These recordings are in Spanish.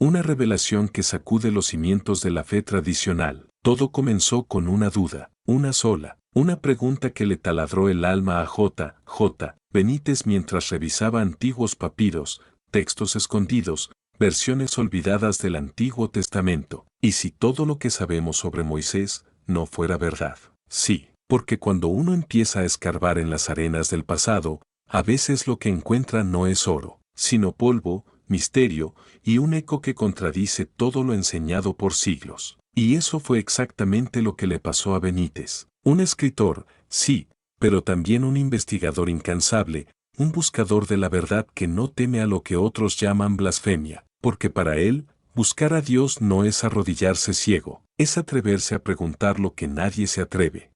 Una revelación que sacude los cimientos de la fe tradicional. Todo comenzó con una duda, una sola, una pregunta que le taladró el alma a J. Benítez mientras revisaba antiguos papiros, textos escondidos, versiones olvidadas del Antiguo Testamento. ¿Y si todo lo que sabemos sobre Moisés no fuera verdad? Sí, porque cuando uno empieza a escarbar en las arenas del pasado, a veces lo que encuentra no es oro, sino polvo, misterio y un eco que contradice todo lo enseñado por siglos. Y eso fue exactamente lo que le pasó a Benítez. Un escritor, sí, pero también un investigador incansable, un buscador de la verdad que no teme a lo que otros llaman blasfemia, porque para él, buscar a Dios no es arrodillarse ciego, es atreverse a preguntar lo que nadie se atreve.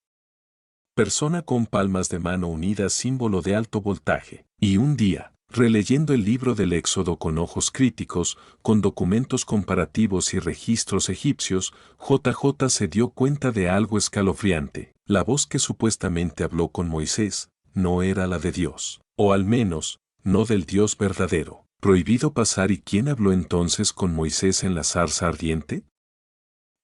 Persona con palmas de mano unidas, símbolo de alto voltaje. Y un día, releyendo el libro del Éxodo con ojos críticos, con documentos comparativos y registros egipcios, JJ se dio cuenta de algo escalofriante. La voz que supuestamente habló con Moisés no era la de Dios, o al menos, no del Dios verdadero. ¿Prohibido pasar? ¿Y quién habló entonces con Moisés en la zarza ardiente?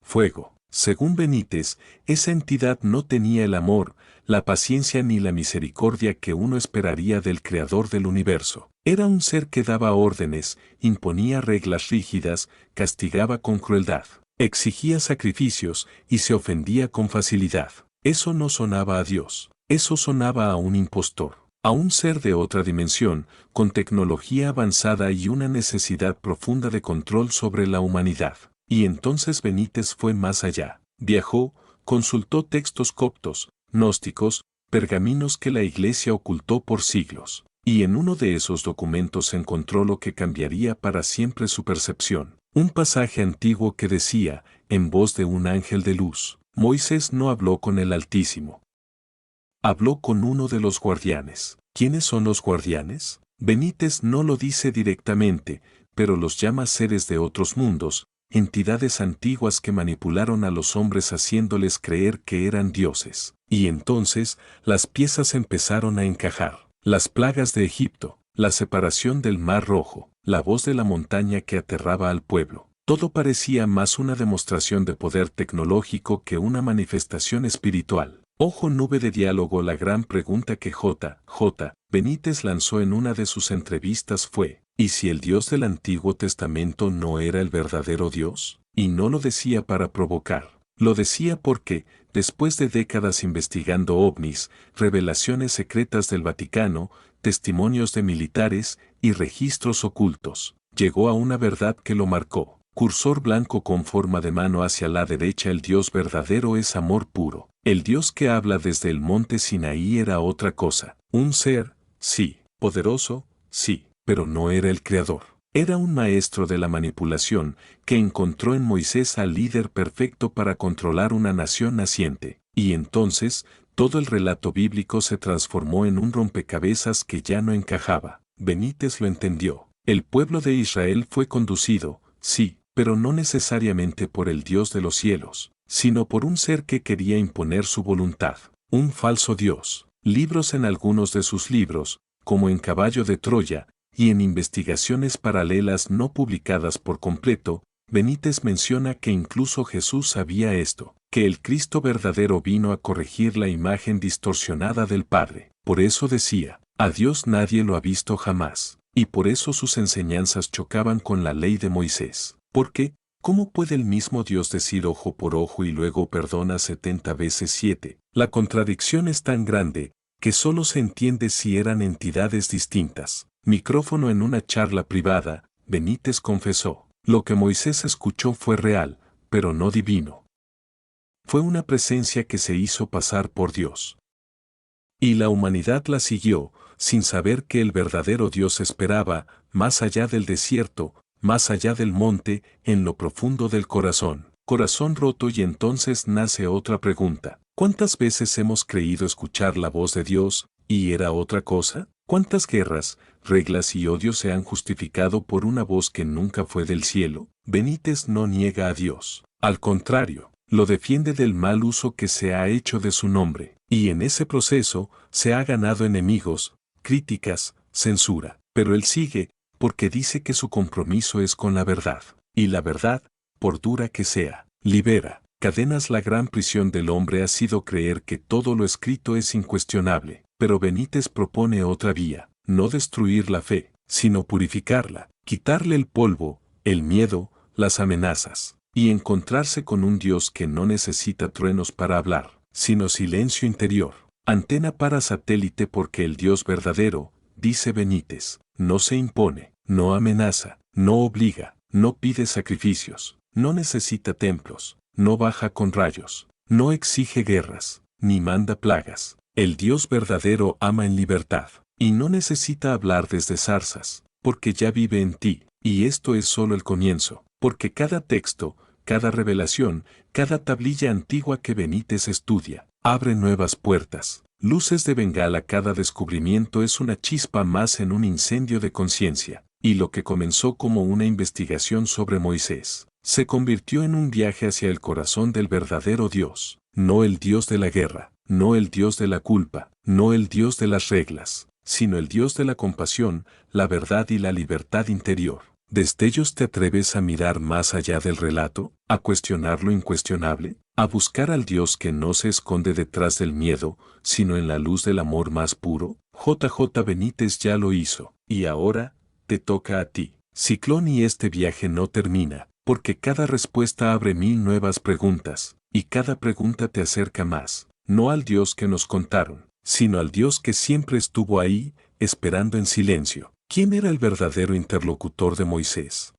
Fuego. Según Benítez, esa entidad no tenía el amor, la paciencia ni la misericordia que uno esperaría del Creador del universo. Era un ser que daba órdenes, imponía reglas rígidas, castigaba con crueldad, exigía sacrificios y se ofendía con facilidad. Eso no sonaba a Dios, eso sonaba a un impostor, a un ser de otra dimensión, con tecnología avanzada y una necesidad profunda de control sobre la humanidad. Y entonces Benítez fue más allá. Viajó, consultó textos coptos, gnósticos, pergaminos que la Iglesia ocultó por siglos. Y en uno de esos documentos encontró lo que cambiaría para siempre su percepción. Un pasaje antiguo que decía, en voz de un ángel de luz, Moisés no habló con el Altísimo. Habló con uno de los guardianes. ¿Quiénes son los guardianes? Benítez no lo dice directamente, pero los llama seres de otros mundos, entidades antiguas que manipularon a los hombres haciéndoles creer que eran dioses. Y entonces, las piezas empezaron a encajar. Las plagas de Egipto, la separación del Mar Rojo, la voz de la montaña que aterraba al pueblo. Todo parecía más una demostración de poder tecnológico que una manifestación espiritual. Ojo nube de diálogo. La gran pregunta que J. Benítez lanzó en una de sus entrevistas fue, ¿y si el Dios del Antiguo Testamento no era el verdadero Dios? Y no lo decía para provocar, lo decía porque, después de décadas investigando ovnis, revelaciones secretas del Vaticano, testimonios de militares y registros ocultos, llegó a una verdad que lo marcó. Cursor blanco con forma de mano hacia la derecha. El Dios verdadero es amor puro. El Dios que habla desde el monte Sinaí era otra cosa. Un ser, sí, poderoso, sí, pero no era el creador. Era un maestro de la manipulación que encontró en Moisés al líder perfecto para controlar una nación naciente. Y entonces, todo el relato bíblico se transformó en un rompecabezas que ya no encajaba. Benítez lo entendió. El pueblo de Israel fue conducido, sí, pero no necesariamente por el Dios de los cielos, sino por un ser que quería imponer su voluntad, un falso Dios. Libros. En algunos de sus libros, como en Caballo de Troya, y en investigaciones paralelas no publicadas por completo, Benítez menciona que incluso Jesús sabía esto, que el Cristo verdadero vino a corregir la imagen distorsionada del Padre. Por eso decía, a Dios nadie lo ha visto jamás, y por eso sus enseñanzas chocaban con la ley de Moisés. Porque, ¿cómo puede el mismo Dios decir ojo por ojo y luego perdona 70 veces 7? La contradicción es tan grande, que solo se entiende si eran entidades distintas. Micrófono. En una charla privada, Benítez confesó, lo que Moisés escuchó fue real, pero no divino. Fue una presencia que se hizo pasar por Dios. Y la humanidad la siguió, sin saber que el verdadero Dios esperaba, más allá del desierto, más allá del monte, en lo profundo del corazón. Corazón roto. Y entonces nace otra pregunta. ¿Cuántas veces hemos creído escuchar la voz de Dios, y era otra cosa? ¿Cuántas guerras, reglas y odios se han justificado por una voz que nunca fue del cielo? Benítez no niega a Dios. Al contrario, lo defiende del mal uso que se ha hecho de su nombre. Y en ese proceso, se ha ganado enemigos, críticas, censura. Pero él sigue, porque dice que su compromiso es con la verdad. y la verdad, por dura que sea, libera. Cadenas. La gran prisión del hombre ha sido creer que todo lo escrito es incuestionable, pero Benítez propone otra vía, no destruir la fe, sino purificarla, quitarle el polvo, el miedo, las amenazas, y encontrarse con un Dios que no necesita truenos para hablar, sino silencio interior. Antena para satélite porque el Dios verdadero, dice Benítez, no se impone, no amenaza, no obliga, no pide sacrificios, no necesita templos, no baja con rayos, no exige guerras, ni manda plagas. El Dios verdadero ama en libertad, y no necesita hablar desde zarzas, porque ya vive en ti, y esto es solo el comienzo, porque cada texto, cada revelación, cada tablilla antigua que Benítez estudia, abre nuevas puertas, luces de bengala. Cada descubrimiento es una chispa más en un incendio de conciencia, y lo que comenzó como una investigación sobre Moisés, se convirtió en un viaje hacia el corazón del verdadero Dios, no el Dios de la guerra, no el Dios de la culpa, no el Dios de las reglas, sino el Dios de la compasión, la verdad y la libertad interior. ¿Destellos? ¿Te atreves a mirar más allá del relato, a cuestionar lo incuestionable, a buscar al Dios que no se esconde detrás del miedo, sino en la luz del amor más puro? J. Benítez ya lo hizo, y ahora, te toca a ti. Ciclón. Y este viaje no termina, porque cada respuesta abre 1000 nuevas preguntas, y cada pregunta te acerca más, no al Dios que nos contaron, sino al Dios que siempre estuvo ahí, esperando en silencio. ¿Quién era el verdadero interlocutor de Moisés?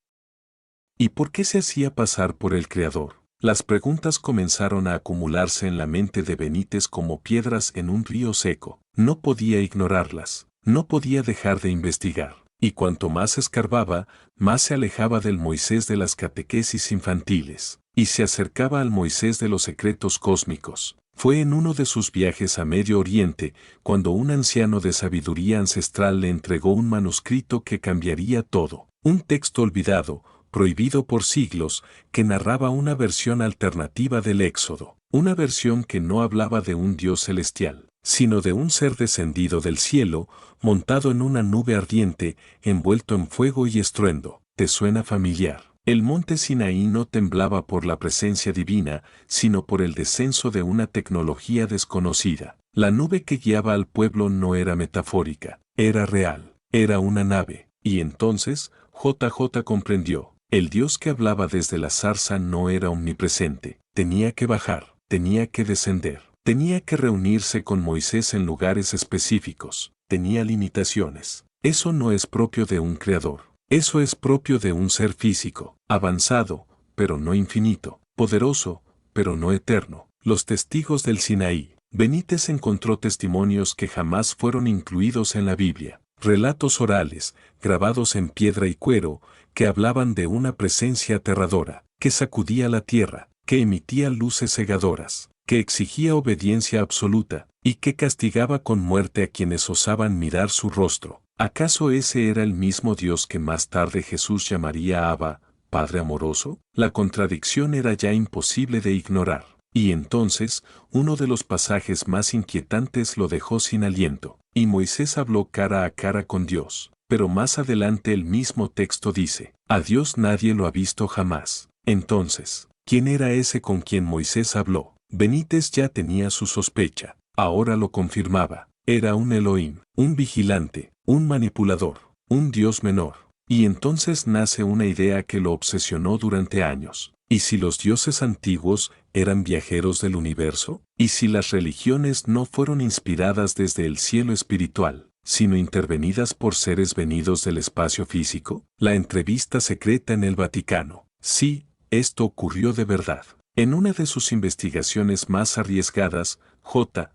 ¿Y por qué se hacía pasar por el Creador? Las preguntas comenzaron a acumularse en la mente de Benítez como piedras en un río seco. No podía ignorarlas, no podía dejar de investigar. Y cuanto más escarbaba, más se alejaba del Moisés de las catequesis infantiles, y se acercaba al Moisés de los secretos cósmicos. Fue en uno de sus viajes a Medio Oriente, cuando un anciano de sabiduría ancestral le entregó un manuscrito que cambiaría todo, un texto olvidado, prohibido por siglos, que narraba una versión alternativa del Éxodo, una versión que no hablaba de un Dios celestial, sino de un ser descendido del cielo, montado en una nube ardiente, envuelto en fuego y estruendo. ¿Te suena familiar? El monte Sinaí no temblaba por la presencia divina, sino por el descenso de una tecnología desconocida. La nube que guiaba al pueblo no era metafórica, era real, era una nave. Y entonces, JJ comprendió, el Dios que hablaba desde la zarza no era omnipresente, tenía que bajar, tenía que descender. Tenía que reunirse con Moisés en lugares específicos, tenía limitaciones. Eso no es propio de un creador, eso es propio de un ser físico, avanzado, pero no infinito, poderoso, pero no eterno. Los testigos del Sinaí. Benítez encontró testimonios que jamás fueron incluidos en la Biblia, relatos orales, grabados en piedra y cuero, que hablaban de una presencia aterradora, que sacudía la tierra, que emitía luces cegadoras, que exigía obediencia absoluta, y que castigaba con muerte a quienes osaban mirar su rostro. ¿Acaso ese era el mismo Dios que más tarde Jesús llamaría Abba, Padre amoroso? La contradicción era ya imposible de ignorar. Y entonces, uno de los pasajes más inquietantes lo dejó sin aliento, y Moisés habló cara a cara con Dios. Pero más adelante el mismo texto dice, a Dios nadie lo ha visto jamás. Entonces, ¿quién era ese con quien Moisés habló? Benítez ya tenía su sospecha, ahora lo confirmaba. Era un Elohim, un vigilante, un manipulador, un Dios menor. Y entonces nace una idea que lo obsesionó durante años. ¿Y si los dioses antiguos eran viajeros del universo? ¿Y si las religiones no fueron inspiradas desde el cielo espiritual, sino intervenidas por seres venidos del espacio físico? La entrevista secreta en el Vaticano. Sí, esto ocurrió de verdad. En una de sus investigaciones más arriesgadas, J.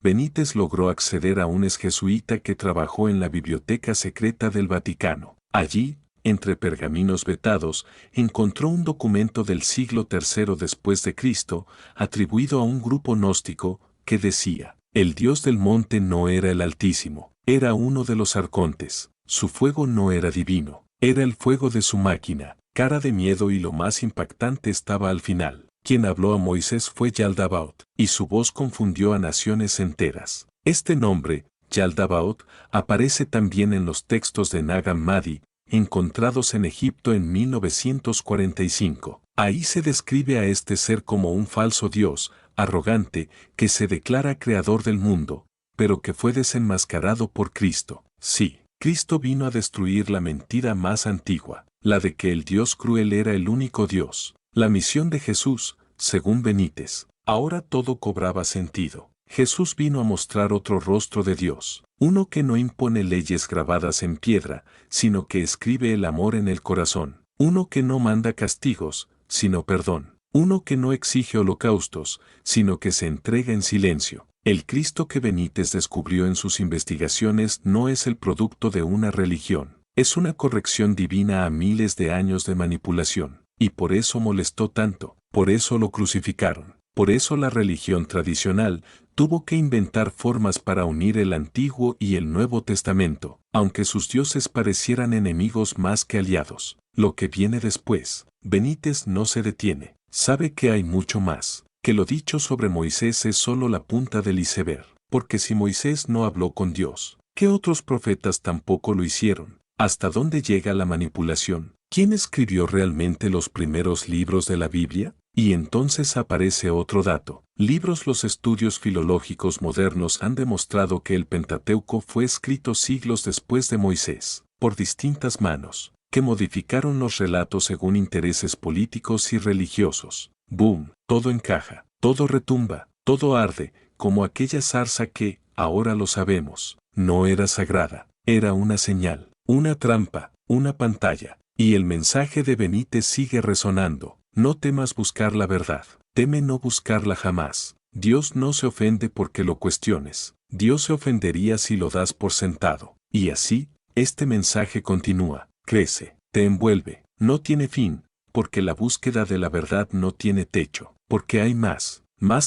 Benítez logró acceder a un exjesuita que trabajó en la biblioteca secreta del Vaticano. Allí, entre pergaminos vetados, encontró un documento del siglo III después de Cristo, atribuido a un grupo gnóstico, que decía, el Dios del monte no era el Altísimo, era uno de los arcontes, su fuego no era divino, era el fuego de su máquina, cara de miedo, y lo más impactante estaba al final. Quien habló a Moisés fue Yaldabaoth, y su voz confundió a naciones enteras. Este nombre, Yaldabaoth, aparece también en los textos de Nag Hammadi, encontrados en Egipto en 1945. Ahí se describe a este ser como un falso dios, arrogante, que se declara creador del mundo, pero que fue desenmascarado por Cristo. Sí, Cristo vino a destruir la mentira más antigua, la de que el Dios cruel era el único Dios. La misión de Jesús, según Benítez, ahora todo cobraba sentido. Jesús vino a mostrar otro rostro de Dios, uno que no impone leyes grabadas en piedra, sino que escribe el amor en el corazón, uno que no manda castigos, sino perdón, uno que no exige holocaustos, sino que se entrega en silencio. El Cristo que Benítez descubrió en sus investigaciones no es el producto de una religión, es una corrección divina a miles de años de manipulación, y por eso molestó tanto, por eso lo crucificaron, por eso la religión tradicional tuvo que inventar formas para unir el Antiguo y el Nuevo Testamento, aunque sus dioses parecieran enemigos más que aliados. Lo que viene después, Benítez no se detiene, sabe que hay mucho más, que lo dicho sobre Moisés es solo la punta del iceberg, porque si Moisés no habló con Dios, ¿qué otros profetas tampoco lo hicieron? ¿Hasta dónde llega la manipulación? ¿Quién escribió realmente los primeros libros de la Biblia? Y entonces aparece otro dato. Los estudios filológicos modernos han demostrado que el Pentateuco fue escrito siglos después de Moisés, por distintas manos, que modificaron los relatos según intereses políticos y religiosos. ¡Boom! Todo encaja, todo retumba, todo arde, como aquella zarza que, ahora lo sabemos, no era sagrada, era una señal, una trampa, una pantalla. Y el mensaje de Benítez sigue resonando. No temas buscar la verdad, teme no buscarla jamás. Dios no se ofende porque lo cuestiones, Dios se ofendería si lo das por sentado. Y así, este mensaje continúa, crece, te envuelve, no tiene fin, porque la búsqueda de la verdad no tiene techo, porque hay más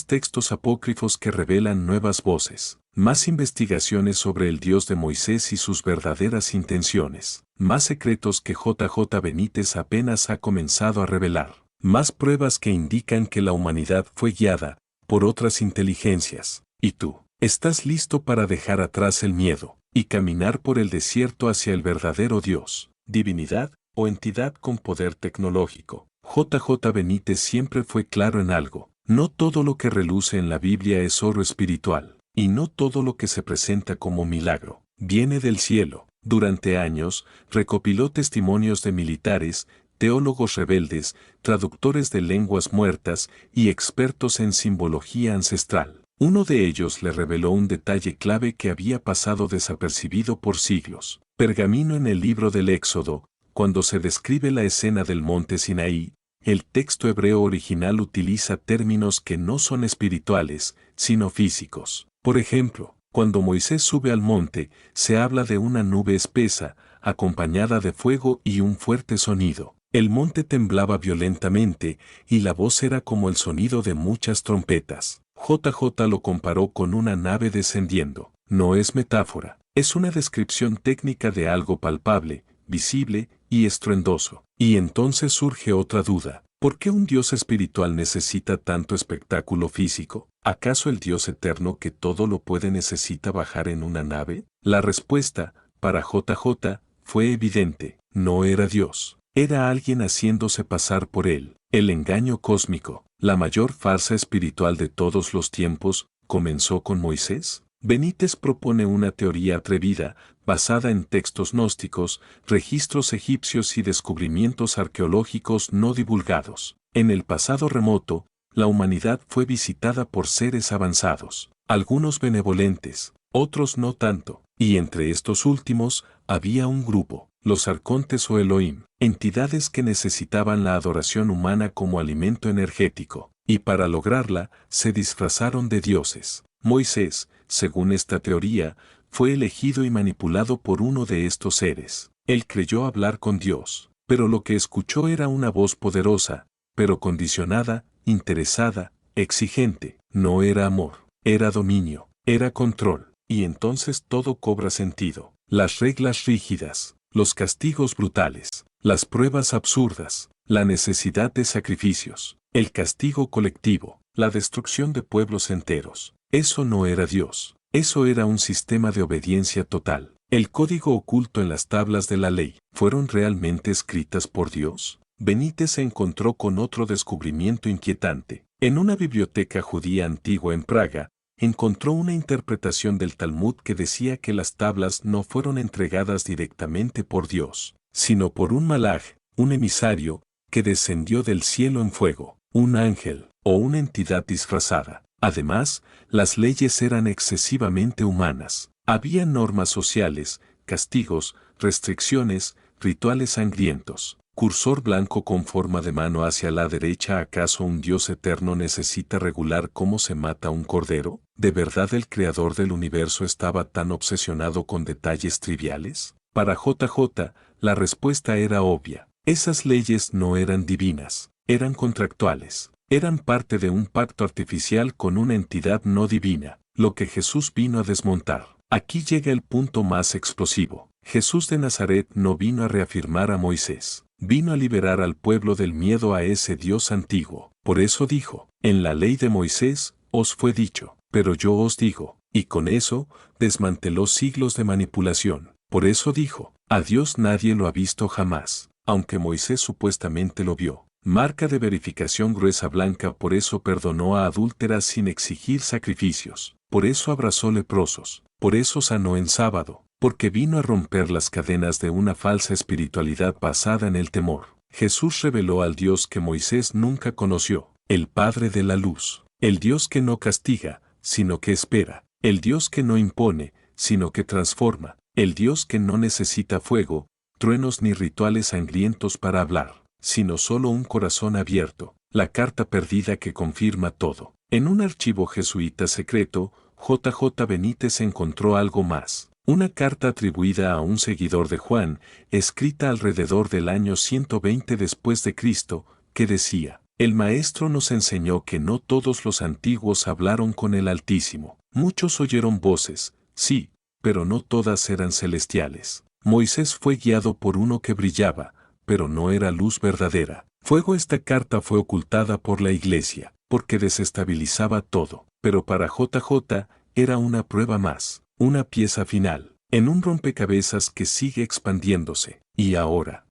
textos apócrifos que revelan nuevas voces, más investigaciones sobre el Dios de Moisés y sus verdaderas intenciones, más secretos que J. Benítez apenas ha comenzado a revelar. Más pruebas que indican que la humanidad fue guiada por otras inteligencias. ¿Y tú? ¿Estás listo para dejar atrás el miedo y caminar por el desierto hacia el verdadero Dios, divinidad o entidad con poder tecnológico? J. Benítez siempre fue claro en algo. No todo lo que reluce en la Biblia es oro espiritual, y no todo lo que se presenta como milagro viene del cielo. Durante años, recopiló testimonios de militares, teólogos rebeldes, traductores de lenguas muertas y expertos en simbología ancestral. Uno de ellos le reveló un detalle clave que había pasado desapercibido por siglos. Pergamino en el libro del Éxodo, cuando se describe la escena del monte Sinaí, el texto hebreo original utiliza términos que no son espirituales, sino físicos. Por ejemplo, cuando Moisés sube al monte, se habla de una nube espesa, acompañada de fuego y un fuerte sonido. El monte temblaba violentamente, y la voz era como el sonido de muchas trompetas. J. lo comparó con una nave descendiendo. No es metáfora, es una descripción técnica de algo palpable, visible y estruendoso. Y entonces surge otra duda. ¿Por qué un Dios espiritual necesita tanto espectáculo físico? ¿Acaso el Dios eterno que todo lo puede necesita bajar en una nave? La respuesta, para J. fue evidente. No era Dios. Era alguien haciéndose pasar por él. El engaño cósmico, la mayor farsa espiritual de todos los tiempos, comenzó con Moisés. Benítez propone una teoría atrevida, basada en textos gnósticos, registros egipcios y descubrimientos arqueológicos no divulgados. En el pasado remoto, la humanidad fue visitada por seres avanzados, algunos benevolentes, otros no tanto, y entre estos últimos había un grupo, los arcontes o Elohim, entidades que necesitaban la adoración humana como alimento energético, y para lograrla se disfrazaron de dioses. Moisés, según esta teoría, fue elegido y manipulado por uno de estos seres. Él creyó hablar con Dios, pero lo que escuchó era una voz poderosa, pero condicionada, interesada, exigente. No era amor, era dominio, era control. Y entonces todo cobra sentido. Las reglas rígidas, los castigos brutales, las pruebas absurdas, la necesidad de sacrificios, el castigo colectivo, la destrucción de pueblos enteros. Eso no era Dios, eso era un sistema de obediencia total. El código oculto en las tablas de la ley, ¿fueron realmente escritas por Dios? Benítez se encontró con otro descubrimiento inquietante. En una biblioteca judía antigua en Praga, encontró una interpretación del Talmud que decía que las tablas no fueron entregadas directamente por Dios, sino por un malaj, un emisario, que descendió del cielo en fuego, un ángel, o una entidad disfrazada. Además, las leyes eran excesivamente humanas. Había normas sociales, castigos, restricciones, rituales sangrientos. Cursor blanco con forma de mano hacia la derecha. ¿Acaso un Dios eterno necesita regular cómo se mata un cordero? ¿De verdad el creador del universo estaba tan obsesionado con detalles triviales? Para JJ, la respuesta era obvia. Esas leyes no eran divinas, eran contractuales. Eran parte de un pacto artificial con una entidad no divina, lo que Jesús vino a desmontar. Aquí llega el punto más explosivo. Jesús de Nazaret no vino a reafirmar a Moisés, vino a liberar al pueblo del miedo a ese Dios antiguo. Por eso dijo, en la ley de Moisés os fue dicho, pero yo os digo, y con eso desmanteló siglos de manipulación. Por eso dijo, a Dios nadie lo ha visto jamás, aunque Moisés supuestamente lo vio. Marca de verificación gruesa blanca. Por eso perdonó a adúlteras sin exigir sacrificios, por eso abrazó leprosos, por eso sanó en sábado, porque vino a romper las cadenas de una falsa espiritualidad basada en el temor. Jesús reveló al Dios que Moisés nunca conoció, el Padre de la Luz, el Dios que no castiga, sino que espera, el Dios que no impone, sino que transforma, el Dios que no necesita fuego, truenos ni rituales sangrientos para hablar, sino solo un corazón abierto, la carta perdida que confirma todo. En un archivo jesuita secreto, JJ Benítez encontró algo más. Una carta atribuida a un seguidor de Juan, escrita alrededor del año 120 después de Cristo, que decía: el Maestro nos enseñó que no todos los antiguos hablaron con el Altísimo. Muchos oyeron voces, sí, pero no todas eran celestiales. Moisés fue guiado por uno que brillaba, pero no era luz verdadera. Fuego. Esta carta fue ocultada por la Iglesia, porque desestabilizaba todo, pero para JJ era una prueba más, una pieza final, en un rompecabezas que sigue expandiéndose. ¿Y ahora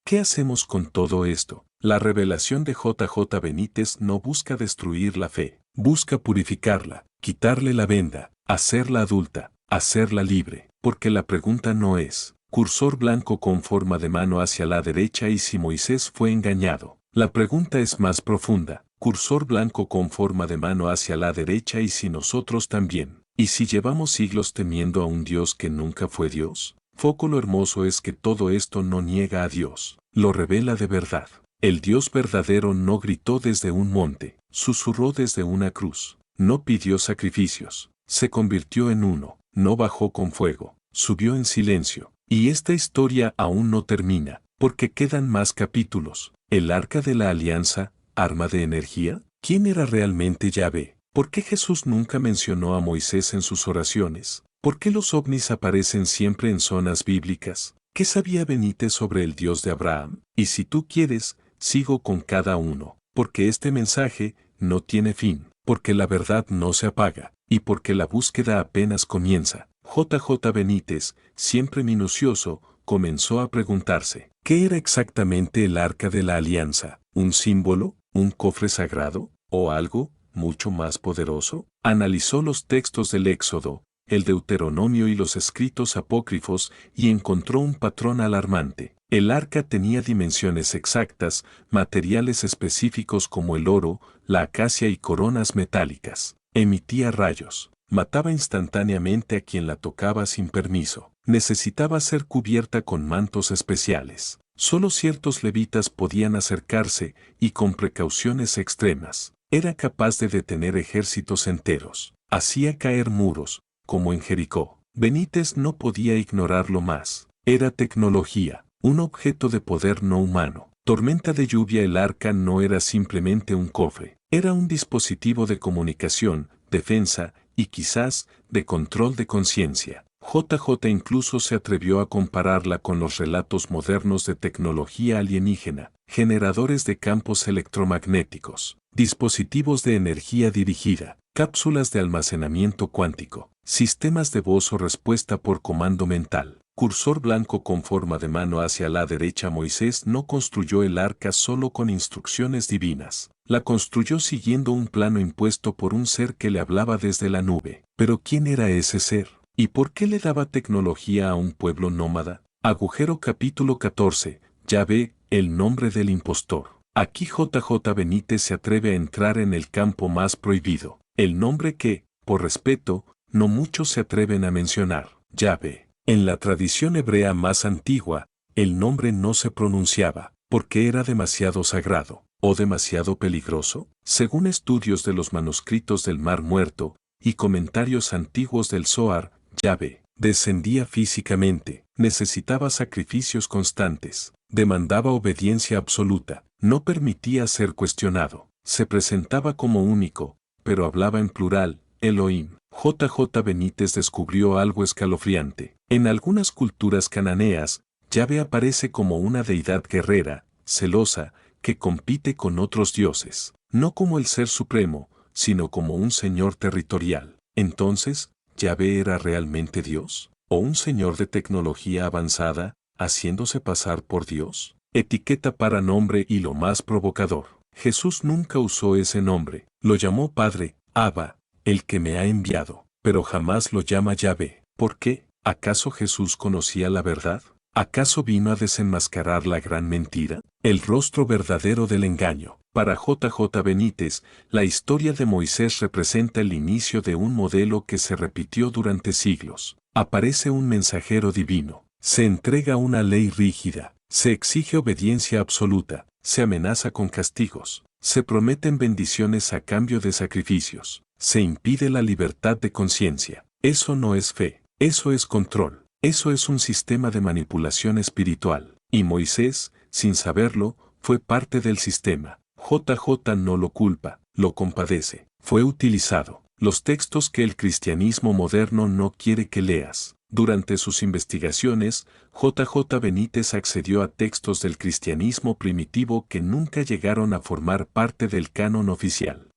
qué hacemos con todo esto? La revelación de JJ Benítez no busca destruir la fe, busca purificarla, quitarle la venda, hacerla adulta, hacerla libre, porque la pregunta no es, cursor blanco con forma de mano hacia la derecha y si Moisés fue engañado. La pregunta es más profunda, cursor blanco con forma de mano hacia la derecha y si nosotros también. ¿Y si llevamos siglos temiendo a un Dios que nunca fue Dios? Foco. Lo hermoso es que todo esto no niega a Dios, lo revela de verdad. El Dios verdadero no gritó desde un monte, susurró desde una cruz, no pidió sacrificios, se convirtió en uno, no bajó con fuego, subió en silencio. Y esta historia aún no termina, porque quedan más capítulos. El Arca de la Alianza, arma de energía. ¿Quién era realmente Yahvé? ¿Por qué Jesús nunca mencionó a Moisés en sus oraciones? ¿Por qué los ovnis aparecen siempre en zonas bíblicas? ¿Qué sabía Benítez sobre el Dios de Abraham? Y si tú quieres, sigo con cada uno, porque este mensaje no tiene fin, porque la verdad no se apaga, y porque la búsqueda apenas comienza. JJ Benítez, siempre minucioso, comenzó a preguntarse, ¿qué era exactamente el Arca de la Alianza? ¿Un símbolo? ¿Un cofre sagrado? ¿O algo mucho más poderoso? Analizó los textos del Éxodo, el Deuteronomio y los escritos apócrifos y encontró un patrón alarmante. El arca tenía dimensiones exactas, materiales específicos como el oro, la acacia y coronas metálicas. Emitía rayos. Mataba instantáneamente a quien la tocaba sin permiso. Necesitaba ser cubierta con mantos especiales. Solo ciertos levitas podían acercarse y con precauciones extremas. Era capaz de detener ejércitos enteros. Hacía caer muros, como en Jericó. Benítez no podía ignorarlo más. Era tecnología, un objeto de poder no humano. Tormenta de lluvia. El arca no era simplemente un cofre. Era un dispositivo de comunicación, defensa y quizás de control de conciencia. JJ incluso se atrevió a compararla con los relatos modernos de tecnología alienígena, generadores de campos electromagnéticos, dispositivos de energía dirigida, cápsulas de almacenamiento cuántico, sistemas de voz o respuesta por comando mental. Cursor blanco con forma de mano hacia la derecha. Moisés no construyó el arca solo con instrucciones divinas. La construyó siguiendo un plano impuesto por un ser que le hablaba desde la nube. Pero ¿quién era ese ser? ¿Y por qué le daba tecnología a un pueblo nómada? Agujero capítulo 14. Yahvé, el nombre del impostor. Aquí JJ Benítez se atreve a entrar en el campo más prohibido. El nombre que, por respeto, no muchos se atreven a mencionar. Yahvé. En la tradición hebrea más antigua, el nombre no se pronunciaba, porque era demasiado sagrado, o demasiado peligroso. Según estudios de los manuscritos del Mar Muerto, y comentarios antiguos del Zohar, Yahvé descendía físicamente, necesitaba sacrificios constantes, demandaba obediencia absoluta, no permitía ser cuestionado, se presentaba como único, pero hablaba en plural, Elohim. JJ Benítez descubrió algo escalofriante. En algunas culturas cananeas, Yahvé aparece como una deidad guerrera, celosa, que compite con otros dioses, no como el ser supremo, sino como un señor territorial. Entonces, ¿Yahvé era realmente Dios? ¿O un señor de tecnología avanzada, haciéndose pasar por Dios? Etiqueta para nombre y lo más provocador. Jesús nunca usó ese nombre, lo llamó Padre, Abba, el que me ha enviado, pero jamás lo llama Yahvé. ¿Por qué? ¿Acaso Jesús conocía la verdad? ¿Acaso vino a desenmascarar la gran mentira? El rostro verdadero del engaño. Para JJ Benítez, la historia de Moisés representa el inicio de un modelo que se repitió durante siglos. Aparece un mensajero divino, se entrega una ley rígida, se exige obediencia absoluta, se amenaza con castigos, se prometen bendiciones a cambio de sacrificios, se impide la libertad de conciencia. Eso no es fe, eso es control, eso es un sistema de manipulación espiritual. Y Moisés, sin saberlo, fue parte del sistema. JJ no lo culpa, lo compadece. Fue utilizado. Los textos que el cristianismo moderno no quiere que leas. Durante sus investigaciones, JJ Benítez accedió a textos del cristianismo primitivo que nunca llegaron a formar parte del canon oficial.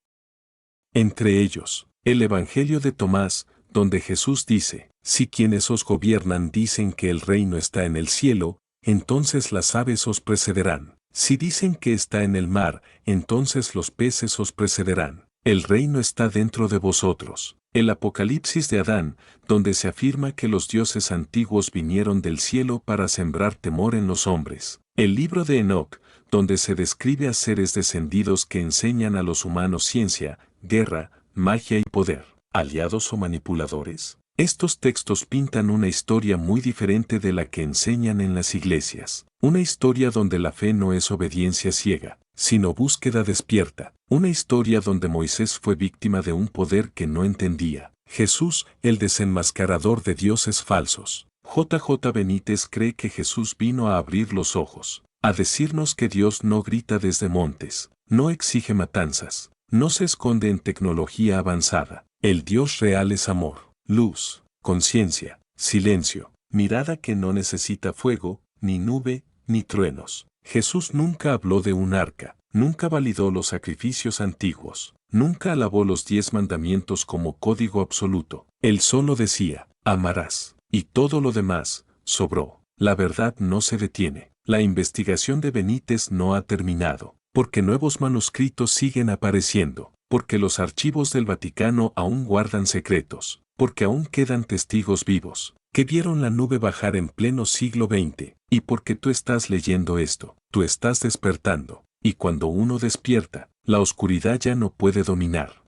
Entre ellos, el Evangelio de Tomás, donde Jesús dice, si quienes os gobiernan dicen que el reino está en el cielo, entonces las aves os precederán. Si dicen que está en el mar, entonces los peces os precederán. El reino está dentro de vosotros. El Apocalipsis de Adán, donde se afirma que los dioses antiguos vinieron del cielo para sembrar temor en los hombres. El libro de Enoc, donde se describe a seres descendidos que enseñan a los humanos ciencia, guerra, magia y poder. ¿Aliados o manipuladores? Estos textos pintan una historia muy diferente de la que enseñan en las iglesias. Una historia donde la fe no es obediencia ciega, sino búsqueda despierta. Una historia donde Moisés fue víctima de un poder que no entendía. Jesús, el desenmascarador de dioses falsos. JJ Benítez cree que Jesús vino a abrir los ojos, a decirnos que Dios no grita desde montes, no exige matanzas, no se esconde en tecnología avanzada. El Dios real es amor, luz, conciencia, silencio, mirada que no necesita fuego, ni nube, ni truenos. Jesús nunca habló de un arca, nunca validó los sacrificios antiguos, nunca alabó los 10 mandamientos como código absoluto. Él solo decía, amarás, y todo lo demás, sobró. La verdad no se detiene. La investigación de Benítez no ha terminado, porque nuevos manuscritos siguen apareciendo, porque los archivos del Vaticano aún guardan secretos, porque aún quedan testigos vivos, que vieron la nube bajar en pleno siglo XX, y porque tú estás leyendo esto, tú estás despertando, y cuando uno despierta, la oscuridad ya no puede dominar.